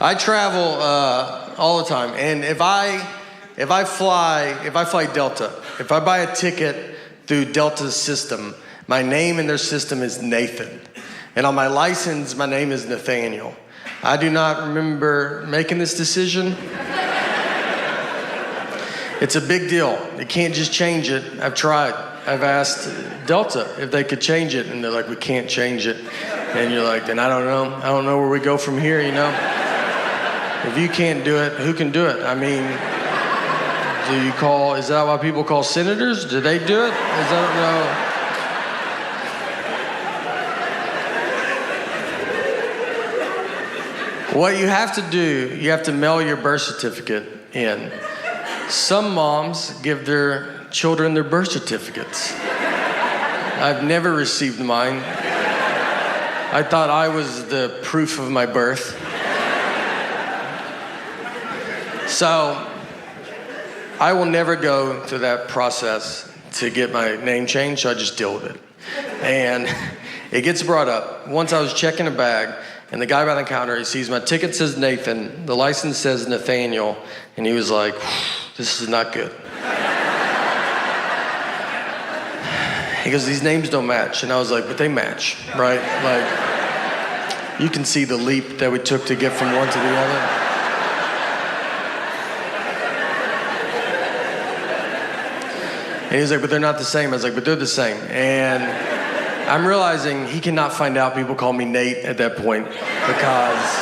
I travel all the time, and if I fly Delta, if I buy a ticket through Delta's system, my name in their system is Nathan, and on my license, my name is Nathaniel. I do not remember making this decision. It's a big deal. You can't just change it. I've tried. I've asked Delta if they could change it, and they're like, we can't change it. And you're like, then I don't know. I don't know where we go from here, you know? If you can't do it, who can do it? I mean, is that why people call senators? Do they do it? I don't know. What you have to do, you have to mail your birth certificate in. Some moms give their children their birth certificates. I've never received mine. I thought I was the proof of my birth. So I will never go through that process to get my name changed, so I just deal with it. And it gets brought up. Once I was checking a bag, and the guy by the counter, he sees my ticket says Nathan, the license says Nathaniel, and he was like, this is not good. He goes, these names don't match. And I was like, but they match, right? Like, you can see the leap that we took to get from one to the other. And he was like, but they're not the same. I was like, but they're the same. And I'm realizing he cannot find out people call me Nate at that point because,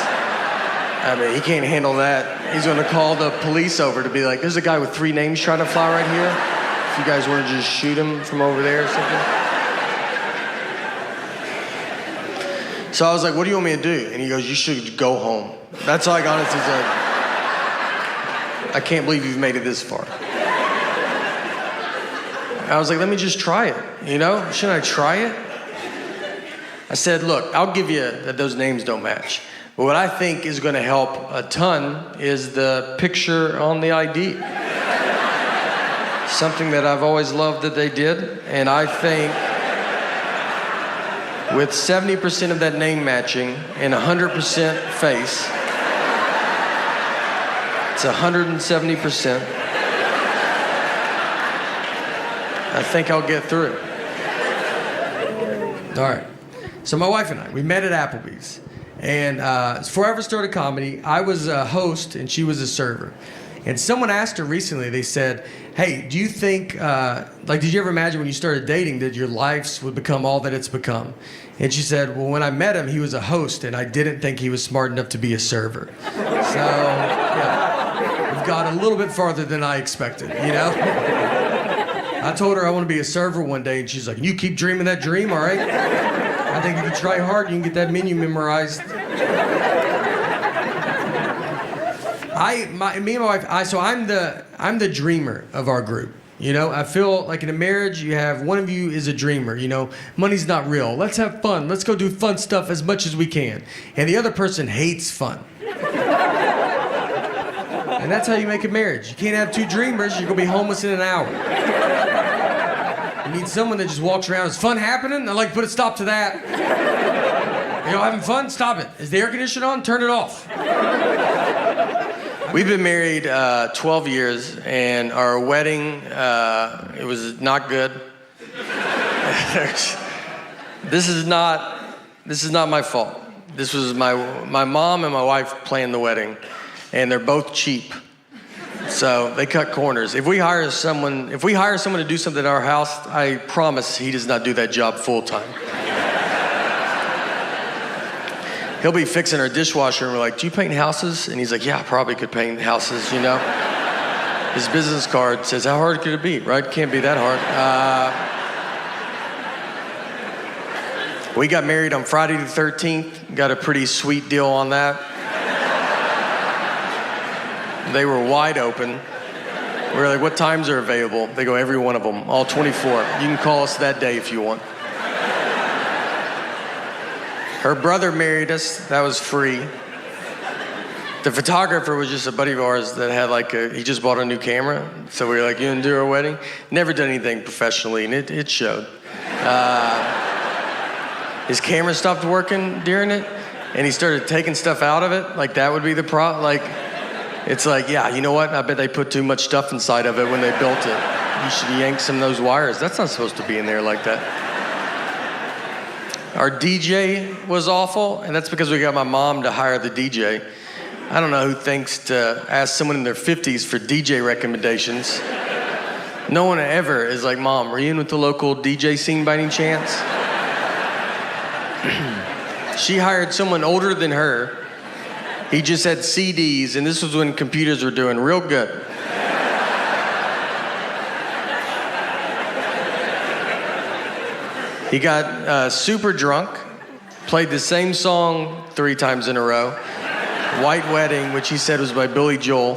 I mean, he can't handle that. He's gonna call the police over to be like, there's a guy with 3 names trying to fly right here. If you guys want to just shoot him from over there or something. So I was like, what do you want me to do? And he goes, you should go home. That's all I got. He's like, I can't believe you've made it this far. I was like, let me just try it, you know? Shouldn't I try it? I said, look, I'll give you that those names don't match. But what I think is gonna help a ton is the picture on the ID. Something that I've always loved that they did. And I think with 70% of that name matching and 100% face, it's 170%. I think I'll get through it. All right. So my wife and I, we met at Applebee's. And before I ever started comedy, I was a host and she was a server. And someone asked her recently, they said, hey, do you think, did you ever imagine when you started dating that your lives would become all that it's become? And she said, well, when I met him, he was a host and I didn't think he was smart enough to be a server. So, yeah, we've got a little bit farther than I expected, you know? I told her I want to be a server one day, and she's like, you keep dreaming that dream, all right? I think if you try hard, you can get that menu memorized. Me and my wife, I'm the dreamer of our group. You know, I feel like in a marriage, you have one of you is a dreamer. You know, money's not real. Let's have fun. Let's go do fun stuff as much as we can. And the other person hates fun. And that's how you make a marriage. You can't have 2 dreamers. You're gonna be homeless in an hour. You need someone that just walks around. Is fun happening? I'd like to put a stop to that. You know, having fun? Stop it. Is the air conditioner on? Turn it off. We've been married 12 years, and our wedding, it was not good. This is not my fault. This was my mom and my wife planned the wedding, and they're both cheap. So they cut corners. If we hire someone to do something at our house, I promise he does not do that job full time. He'll be fixing our dishwasher and we're like, do you paint houses? And he's like, yeah, I probably could paint houses, you know? His business card says, how hard could it be, right? Can't be that hard. We got married on Friday the 13th, got a pretty sweet deal on that. They were wide open. We were like, what times are available? They go, every one of them, all 24. You can call us that day if you want. Her brother married us, that was free. The photographer was just a buddy of ours that had he just bought a new camera. So we were like, you didn't do our wedding? Never done anything professionally, and it showed. His camera stopped working during it, and he started taking stuff out of it, like that would be the problem. Like, it's like, yeah, you know what? I bet they put too much stuff inside of it when they built it. You should yank some of those wires. That's not supposed to be in there like that. Our DJ was awful, and that's because we got my mom to hire the DJ. I don't know who thinks to ask someone in their 50s for DJ recommendations. No one ever is like, Mom, are you in with the local DJ scene by any chance? She hired someone older than her. He just had CDs, and this was when computers were doing real good. He got super drunk, played the same song 3 times in a row. White Wedding, which he said was by Billy Joel.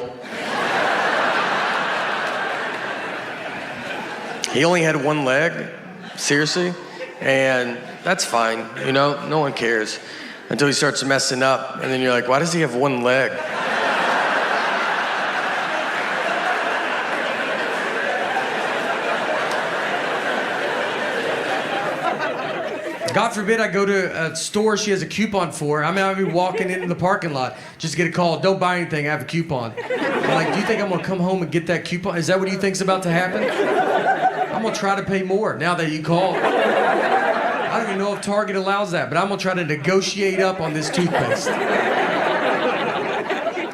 He only had one leg, seriously, and that's fine, you know, no one cares until he starts messing up, and then you're like, why does he have one leg? God forbid I go to a store she has a coupon for. I mean, I'll be walking into the parking lot, just get a call, don't buy anything, I have a coupon. I'm like, do you think I'm gonna come home and get that coupon? Is that what you think's about to happen? I'm gonna try to pay more now that you called. I don't even know if Target allows that, but I'm gonna try to negotiate up on this toothpaste.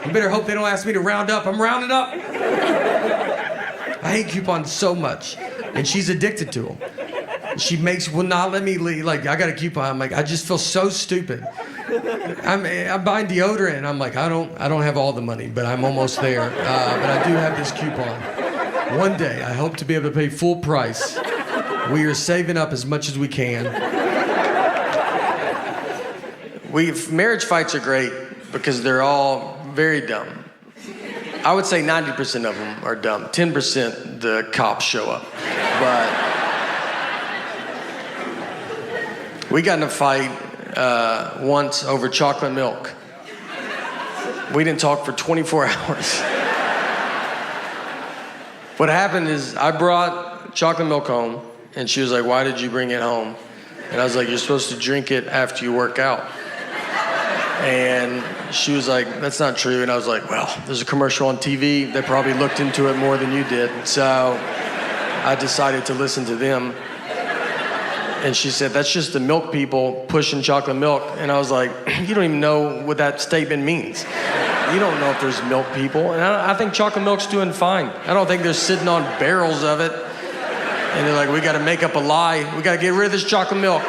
You better hope they don't ask me to round up. I'm rounding up. I hate coupons so much, and she's addicted to them. She will not let me leave. Like, I got a coupon. I'm like, I just feel so stupid. I'm buying deodorant, and I'm like, I don't have all the money, but I'm almost there. But I do have this coupon. One day, I hope to be able to pay full price. We are saving up as much as we can. Marriage fights are great because they're all very dumb. I would say 90% of them are dumb. 10% the cops show up. But we got in a fight once over chocolate milk. We didn't talk for 24 hours. What happened is I brought chocolate milk home, and she was like, why did you bring it home? And I was like, you're supposed to drink it after you work out. And she was like, that's not true. And I was like, well, there's a commercial on TV. They probably looked into it more than you did. So I decided to listen to them. And she said, that's just the milk people pushing chocolate milk. And I was like, you don't even know what that statement means. You don't know if there's milk people. And I think chocolate milk's doing fine. I don't think they're sitting on barrels of it. And they're like, we got to make up a lie. We got to get rid of this chocolate milk.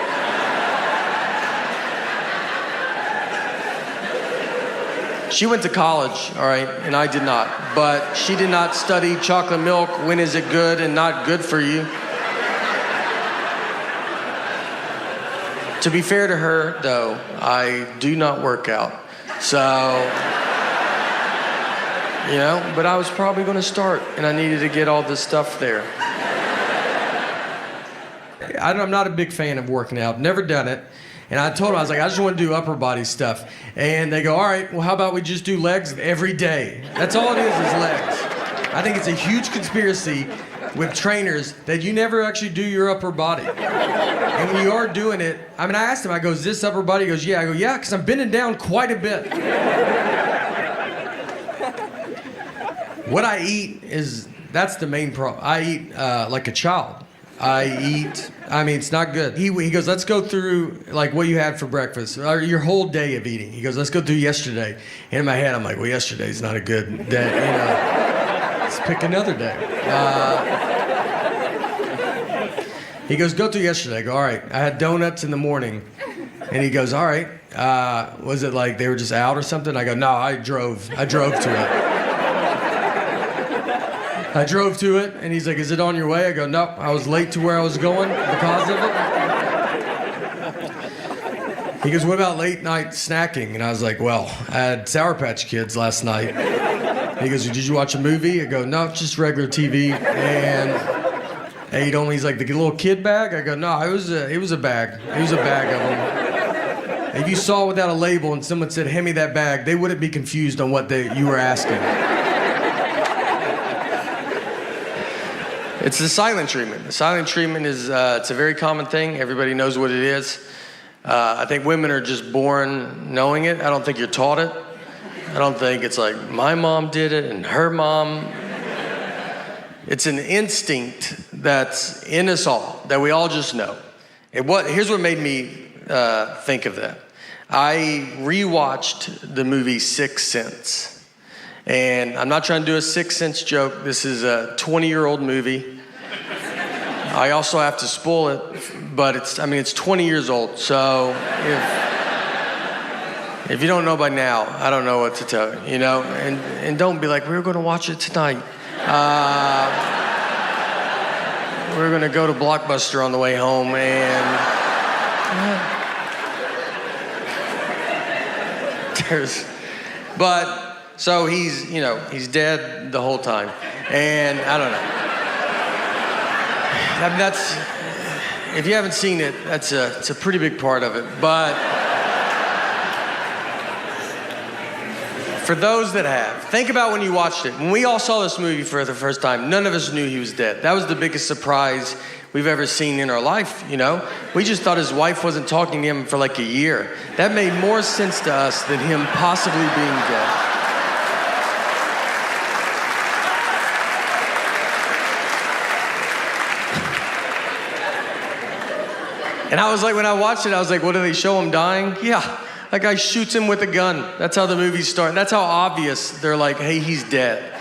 She went to college, all right, and I did not. But she did not study chocolate milk. When is it good and not good for you? To be fair to her, though, I do not work out. So, you know, but I was probably going to start, and I needed to get all this stuff there. I'm not a big fan of working out. Never done it. And I told them, I was like, I just want to do upper body stuff. And they go, all right, well, how about we just do legs every day? That's all it is legs. I think it's a huge conspiracy with trainers that you never actually do your upper body. And when you are doing it, I mean, I asked him, I go, is this upper body? He goes, yeah. I go, yeah, because I'm bending down quite a bit. What I eat that's the main problem. I eat like a child. It's not good. He goes, let's go through like what you had for breakfast, or your whole day of eating. He goes, let's go through yesterday. And in my head, I'm like, well, yesterday's not a good day. You know, let's pick another day. He goes, go through yesterday. I go, all right, I had donuts in the morning. And he goes, all right, was it like they were just out or something? I go, no, I drove to it. I drove to it, and he's like, is it on your way? I go, nope, I was late to where I was going because of it. He goes, what about late night snacking? And I was like, well, I had Sour Patch Kids last night. He goes, did you watch a movie? I go, no, just regular TV. And ate only, he's like, the little kid bag? I go, no, it was a bag. It was a bag of them. If you saw it without a label and someone said, hand me that bag, they wouldn't be confused on what you were asking. It's the silent treatment. The silent treatment is, it's a very common thing. Everybody knows what it is. I think women are just born knowing it. I don't think you're taught it. I don't think it's like my mom did it and her mom. It's an instinct that's in us all, that we all just know. Here's what made me think of that. I rewatched the movie Sixth Sense. And I'm not trying to do a Sixth Sense joke. This is a 20-year-old movie. I also have to spoil it, but it's 20 years old. So if you don't know by now, I don't know what to tell you, And don't be like, we're going to watch it tonight. We're going to go to Blockbuster on the way home and so he's dead the whole time. And I don't know. That's, if you haven't seen it, it's a pretty big part of it. But for those that have, think about when you watched it. When we all saw this movie for the first time, none of us knew he was dead. That was the biggest surprise we've ever seen in our life, We just thought his wife wasn't talking to him for like a year. That made more sense to us than him possibly being dead. And I was like, when I watched it, I was like, what do they show him dying? Yeah. That guy shoots him with a gun. That's how the movies start. That's how obvious they're like, hey, he's dead.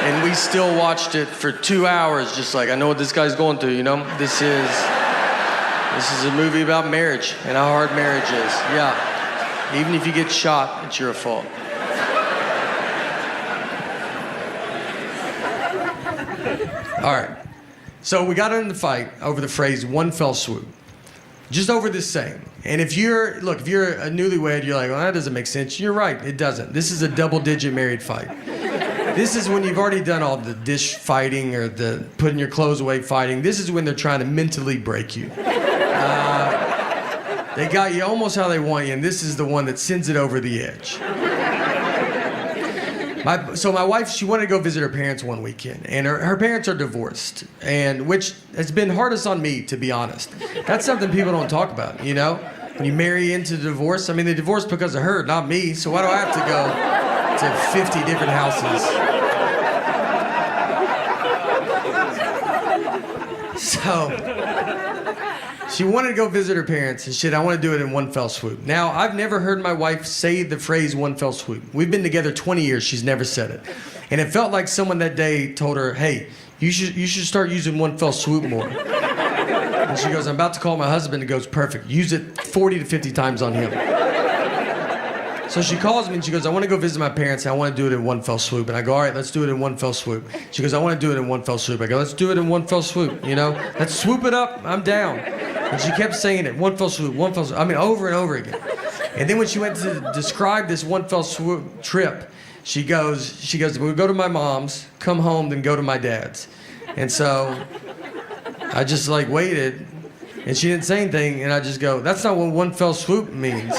And we still watched it for 2 hours, just like, I know what this guy's going through, This is a movie about marriage and how hard marriage is. Yeah. Even if you get shot, it's your fault. All right. So we got in the fight over the phrase one fell swoop. Just over this saying. And if you're a newlywed, you're like, well, that doesn't make sense. You're right, it doesn't. This is a double-digit married fight. This is when you've already done all the dish fighting or the putting your clothes away fighting. This is when they're trying to mentally break you. They got you almost how they want you, and this is the one that sends it over the edge. My wife, she wanted to go visit her parents one weekend, and her parents are divorced, and which has been hardest on me, to be honest. That's something people don't talk about, When you marry into divorce, they divorced because of her, not me, so why do I have to go to 50 different houses? So, she wanted to go visit her parents, and shit, I want to do it in one fell swoop. Now, I've never heard my wife say the phrase one fell swoop. We've been together 20 years, she's never said it. And it felt like someone that day told her, hey, you should start using one fell swoop more. And she goes, I'm about to call my husband, and goes, perfect, use it 40 to 50 times on him. So she calls me and she goes, I want to go visit my parents and I want to do it in one fell swoop. And I go, all right, let's do it in one fell swoop. She goes, I want to do it in one fell swoop. I go, let's do it in one fell swoop, Let's swoop it up, I'm down. And she kept saying it, one fell swoop, over and over again. And then when she went to describe this one fell swoop trip, she goes, we'll go to my mom's, come home, then go to my dad's. And so I just waited, and she didn't say anything, and I just go, that's not what one fell swoop means.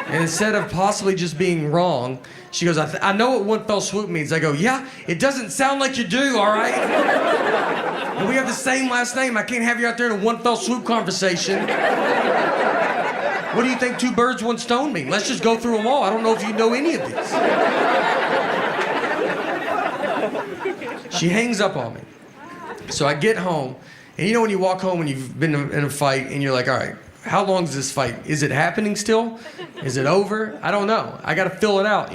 And instead of possibly just being wrong, she goes, I know what one fell swoop means. I go, yeah, it doesn't sound like you do, all right? And we have the same last name. I can't have you out there in a one fell swoop conversation. What do you think two birds, one stone mean? Let's just go through them all. I don't know if you know any of these. She hangs up on me. So I get home, and when you walk home and you've been in a fight, and you're like, all right, how long is this fight? Is it happening still? Is it over? I don't know. I got to fill it out,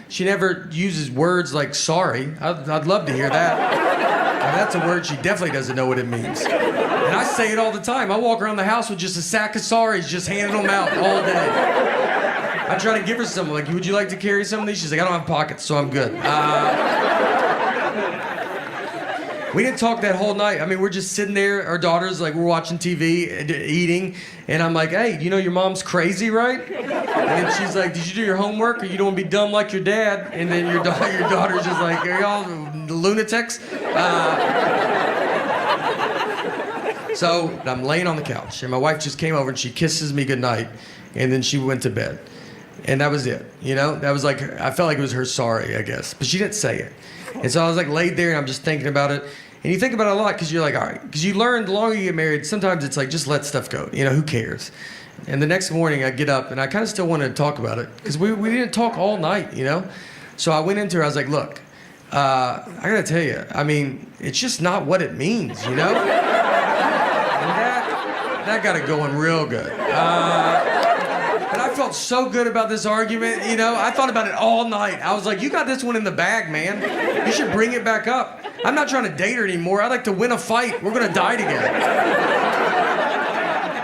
She never uses words like sorry. I'd love to hear that. That's a word she definitely doesn't know what it means. And I say it all the time. I walk around the house with just a sack of sorries, just handing them out all day. I try to give her some, would you like to carry some of these? She's like, I don't have pockets, so I'm good. We didn't talk that whole night. We're just sitting there, our daughters, we're watching TV, eating, and I'm like, hey, your mom's crazy, right? And then she's like, did you do your homework, or you don't want to be dumb like your dad? And then your daughter's just like, are y'all lunatics? So I'm laying on the couch, and my wife just came over, and she kisses me goodnight, and then she went to bed. And that was it, That was I felt like it was her sorry, I guess. But she didn't say it. And so I was laid there, and I'm just thinking about it. And you think about it a lot because you're like, all right, because you learn the longer you get married, sometimes it's like, just let stuff go. Who cares? And the next morning I get up and I kind of still wanted to talk about it because we didn't talk all night, So I went into her, I was like, look, I got to tell you, I mean, it's just not what it means, And that got it going real good. But I felt so good about this argument, I thought about it all night. I was like, you got this one in the bag, man. You should bring it back up. I'm not trying to date her anymore. I'd like to win a fight. We're going to die together.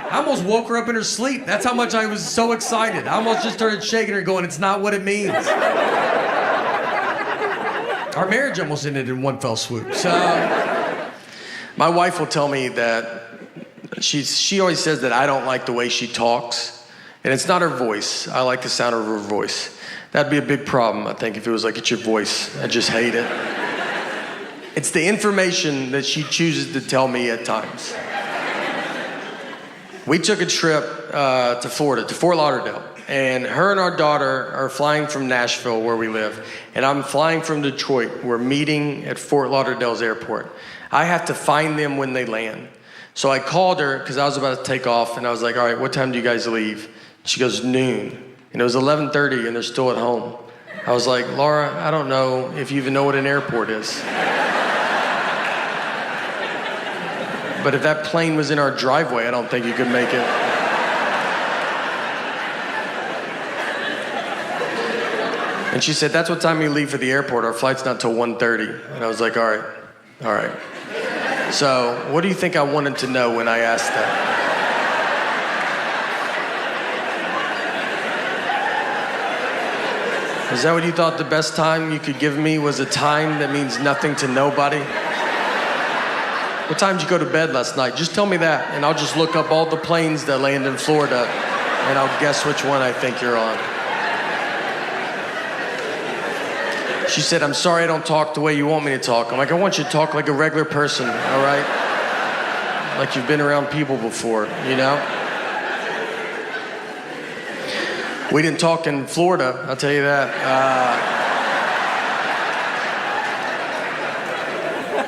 I almost woke her up in her sleep. That's how much I was so excited. I almost just started shaking her going, it's not what it means. Our marriage almost ended in one fell swoop. So my wife will tell me that she always says that I don't like the way she talks. And it's not her voice. I like the sound of her voice. That'd be a big problem, I think, if it was like, it's your voice. I just hate it. It's the information that she chooses to tell me at times. We took a trip to Florida, to Fort Lauderdale. And her and our daughter are flying from Nashville, where we live. And I'm flying from Detroit. We're meeting at Fort Lauderdale's airport. I have to find them when they land. So I called her because I was about to take off. And I was like, all right, what time do you guys leave? She goes, noon. And it was 11:30 and they're still at home. I was like, Laura, I don't know if you even know what an airport is. But if that plane was in our driveway, I don't think you could make it. And she said, that's what time we leave for the airport. Our flight's not till 1:30. And I was like, all right. So what do you think I wanted to know when I asked that? Is that what you thought the best time you could give me was a time that means nothing to nobody? What time did you go to bed last night? Just tell me that, and I'll just look up all the planes that land in Florida, and I'll guess which one I think you're on. She said, I'm sorry I don't talk the way you want me to talk. I'm like, I want you to talk like a regular person, all right? Like you've been around people before, We didn't talk in Florida, I'll tell you that.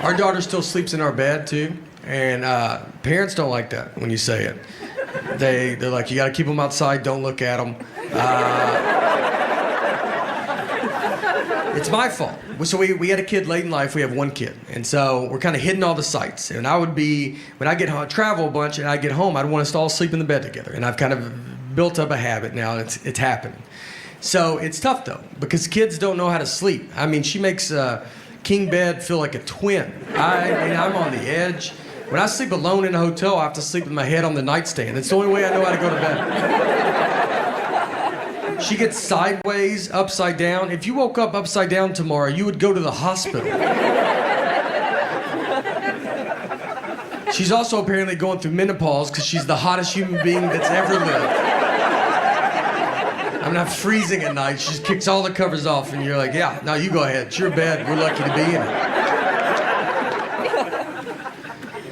Our daughter still sleeps in our bed, too. And parents don't like that when you say it. They're like, you got to keep them outside, don't look at them. It's my fault. So we had a kid late in life. We have one kid. And so we're kind of hitting all the sites. And when I get home, travel a bunch and I get home, I'd want us to all sleep in the bed together. And I've kind of built up a habit now, and it's happening. So it's tough, though, because kids don't know how to sleep. I mean, she makes king bed feel like a twin. I'm on the edge. When I sleep alone in a hotel, I have to sleep with my head on the nightstand. It's the only way I know how to go to bed. She gets sideways, upside down. If you woke up upside down tomorrow, you would go to the hospital. She's also apparently going through menopause because she's the hottest human being that's ever lived. I'm not freezing at night. She just kicks all the covers off, and you're like, yeah, no, you go ahead. It's your bed. We're lucky to be in it.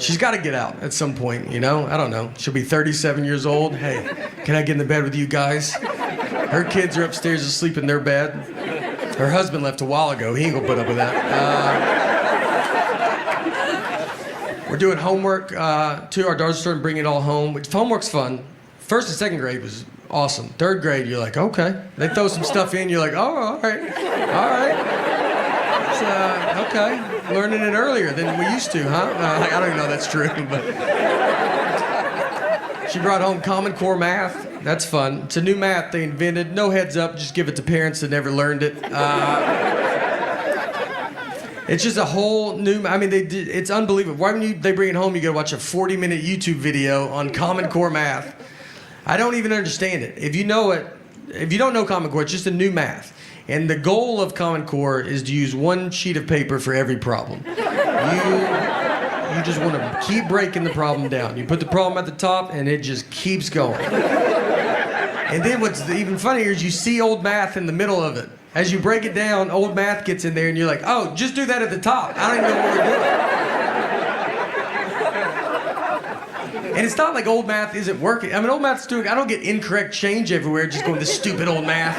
She's got to get out at some point, I don't know. She'll be 37 years old. Hey, can I get in the bed with you guys? Her kids are upstairs asleep in their bed. Her husband left a while ago. He ain't gonna put up with that. We're doing homework, too. Our daughter's starting to bring it all home. Homework's fun. First and second grade was awesome. Third grade, you're like, okay. They throw some stuff in, you're like, oh, all right. It's, okay. Learning it earlier than we used to, huh? I don't even know if that's true, but... She brought home Common Core math. That's fun. It's a new math they invented. No heads up, just give it to parents that never learned it. It's just a whole new... it's unbelievable. Why when they bring it home, you gotta watch a 40-minute YouTube video on Common Core math. I don't even understand it. If you don't know Common Core, it's just a new math. And the goal of Common Core is to use one sheet of paper for every problem. You just want to keep breaking the problem down. You put the problem at the top, and it just keeps going. And then what's even funnier is you see old math in the middle of it. As you break it down, old math gets in there, and you're like, oh, just do that at the top. I don't even know what we're doing. And it's not like old math isn't working. Old math's doing... I don't get incorrect change everywhere just going, this stupid old math.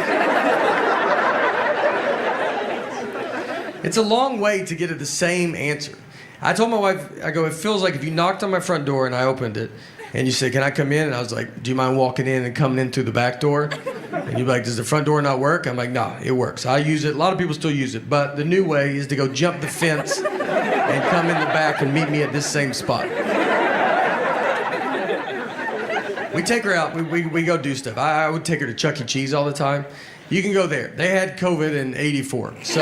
It's a long way to get at the same answer. I told my wife, I go, it feels like if you knocked on my front door and I opened it, and you said, can I come in? And I was like, do you mind walking in and coming in through the back door? And you'd be like, does the front door not work? I'm like, nah, it works. I use it. A lot of people still use it. But the new way is to go jump the fence and come in the back and meet me at this same spot. We take her out. We go do stuff. I would take her to Chuck E. Cheese all the time. You can go there. They had COVID in '84. So,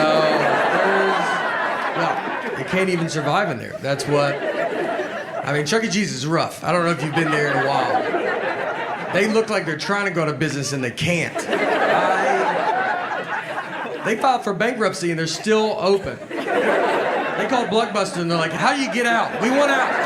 they can't even survive in there. That's what... I mean, Chuck E. Cheese is rough. I don't know if you've been there in a while. They look like they're trying to go out of business and they can't. They filed for bankruptcy and they're still open. They called Blockbuster and they're like, how do you get out? We want out.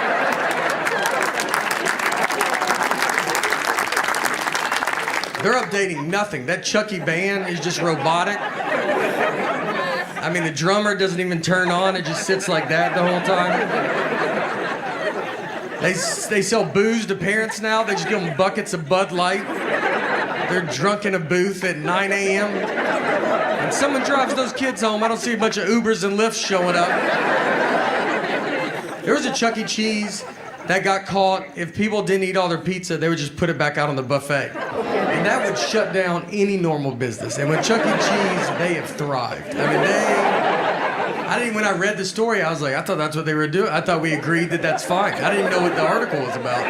They're updating nothing. That Chuck E. band is just robotic. I mean, the drummer doesn't even turn on. It just sits like that the whole time. They sell booze to parents now. They just give them buckets of Bud Light. They're drunk in a booth at 9 a.m. And someone drives those kids home. I don't see a bunch of Ubers and Lyfts showing up. There was a Chuck E. Cheese that got caught. If people didn't eat all their pizza, they would just put it back out on the buffet. And that would shut down any normal business. And with Chuck E. Cheese, they have thrived. I mean, when I read the story, I was like, I thought that's what they were doing. I thought we agreed that that's fine. I didn't even know what the article was about.